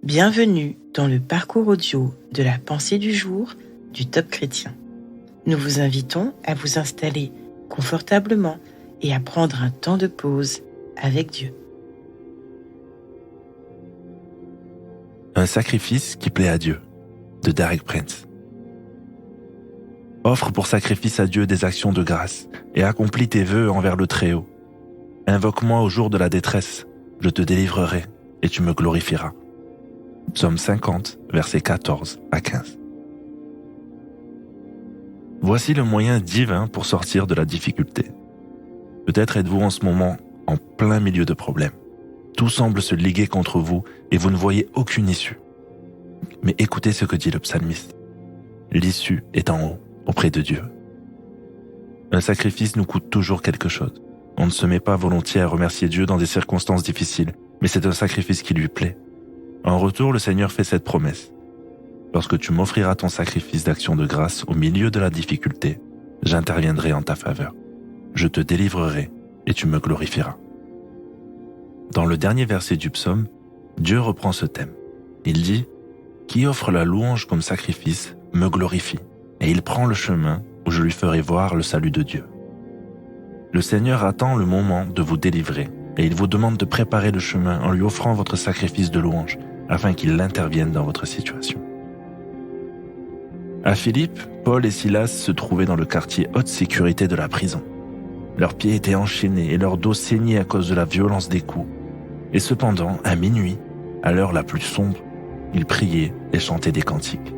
Bienvenue dans le parcours audio de la pensée du jour du Top Chrétien. Nous vous invitons à vous installer confortablement et à prendre un temps de pause avec Dieu. Un sacrifice qui plaît à Dieu, de Derek Prince. Offre pour sacrifice à Dieu des actions de grâce et accomplis tes vœux envers le Très-Haut. Invoque-moi au jour de la détresse, je te délivrerai et tu me glorifieras. Psaume 50, versets 14 à 15. Voici le moyen divin pour sortir de la difficulté. Peut-être êtes-vous en ce moment en plein milieu de problèmes. Tout semble se liguer contre vous et vous ne voyez aucune issue. Mais écoutez ce que dit le psalmiste. L'issue est en haut, auprès de Dieu. Un sacrifice nous coûte toujours quelque chose. On ne se met pas volontiers à remercier Dieu dans des circonstances difficiles, mais c'est un sacrifice qui lui plaît. En retour, le Seigneur fait cette promesse. Lorsque tu m'offriras ton sacrifice d'action de grâce au milieu de la difficulté, j'interviendrai en ta faveur. Je te délivrerai et tu me glorifieras. Dans le dernier verset du psaume, Dieu reprend ce thème. Il dit « Qui offre la louange comme sacrifice me glorifie, et il prend le chemin où je lui ferai voir le salut de Dieu. » Le Seigneur attend le moment de vous délivrer, et il vous demande de préparer le chemin en lui offrant votre sacrifice de louange, afin qu'il intervienne dans votre situation. À Philippe, Paul et Silas se trouvaient dans le quartier haute sécurité de la prison. Leurs pieds étaient enchaînés et leur dos saignait à cause de la violence des coups. Et cependant, à minuit, à l'heure la plus sombre, ils priaient et chantaient des cantiques.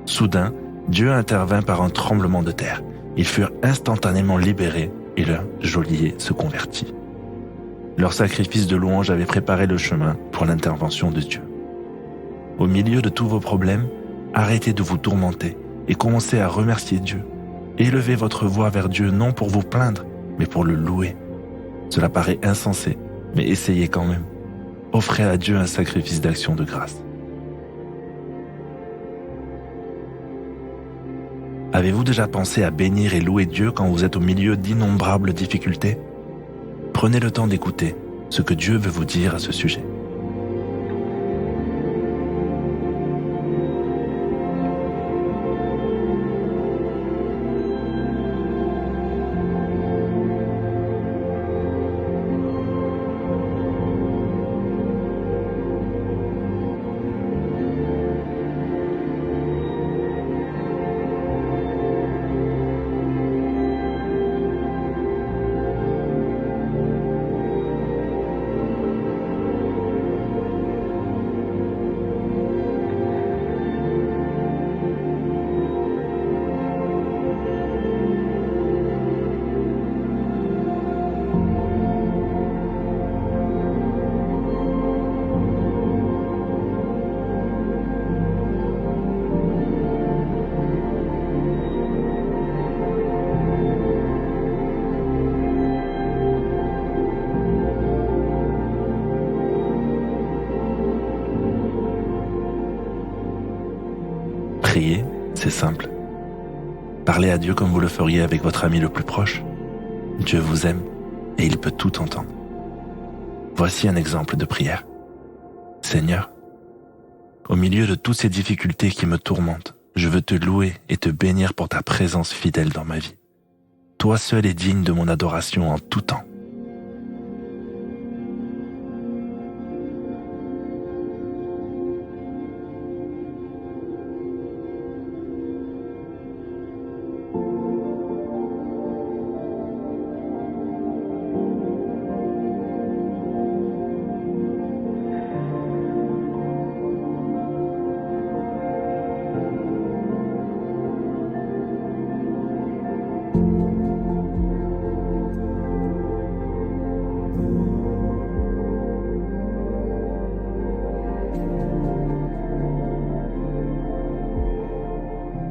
Soudain, Dieu intervint par un tremblement de terre. Ils furent instantanément libérés et leur geôlier se convertit. Leur sacrifice de louange avait préparé le chemin pour l'intervention de Dieu. Au milieu de tous vos problèmes, arrêtez de vous tourmenter et commencez à remercier Dieu. Élevez votre voix vers Dieu non pour vous plaindre, mais pour le louer. Cela paraît insensé, mais essayez quand même. Offrez à Dieu un sacrifice d'action de grâce. Avez-vous déjà pensé à bénir et louer Dieu quand vous êtes au milieu d'innombrables difficultés ? Prenez le temps d'écouter ce que Dieu veut vous dire à ce sujet. Prier, c'est simple. Parlez à Dieu comme vous le feriez avec votre ami le plus proche. Dieu vous aime et il peut tout entendre. Voici un exemple de prière. Seigneur, au milieu de toutes ces difficultés qui me tourmentent, je veux te louer et te bénir pour ta présence fidèle dans ma vie. Toi seul es digne de mon adoration en tout temps.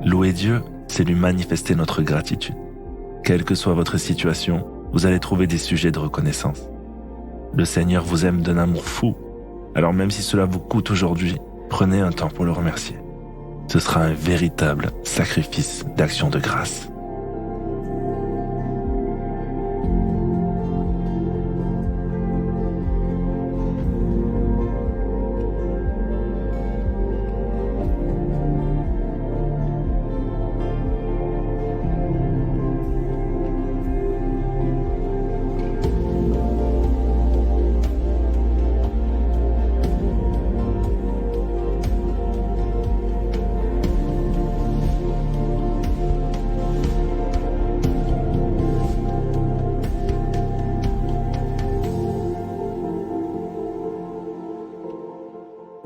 Louer Dieu, c'est lui manifester notre gratitude. Quelle que soit votre situation, vous allez trouver des sujets de reconnaissance. Le Seigneur vous aime d'un amour fou, alors même si cela vous coûte aujourd'hui, prenez un temps pour le remercier. Ce sera un véritable sacrifice d'action de grâce.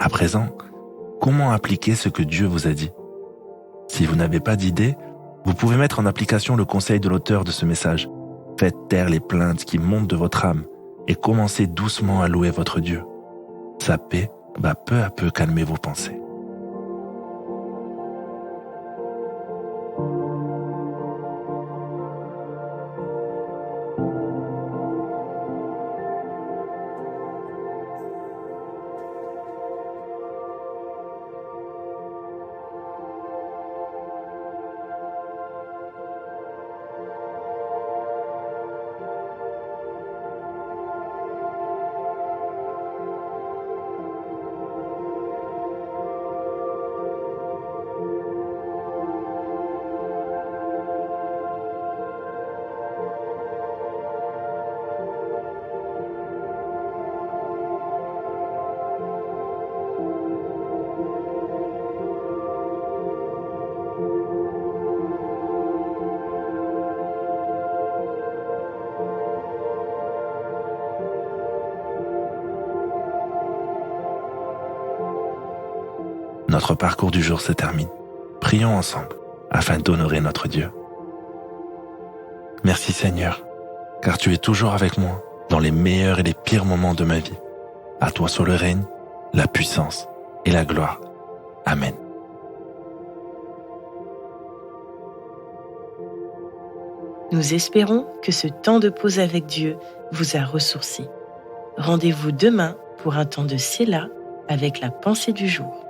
À présent, comment appliquer ce que Dieu vous a dit? Si vous n'avez pas d'idée, vous pouvez mettre en application le conseil de l'auteur de ce message. Faites taire les plaintes qui montent de votre âme et commencez doucement à louer votre Dieu. Sa paix va peu à peu calmer vos pensées. Notre parcours du jour se termine. Prions ensemble afin d'honorer notre Dieu. Merci Seigneur, car tu es toujours avec moi dans les meilleurs et les pires moments de ma vie. À toi soit le règne, la puissance et la gloire. Amen. Nous espérons que ce temps de pause avec Dieu vous a ressourci. Rendez-vous demain pour un temps de Séla avec la pensée du jour.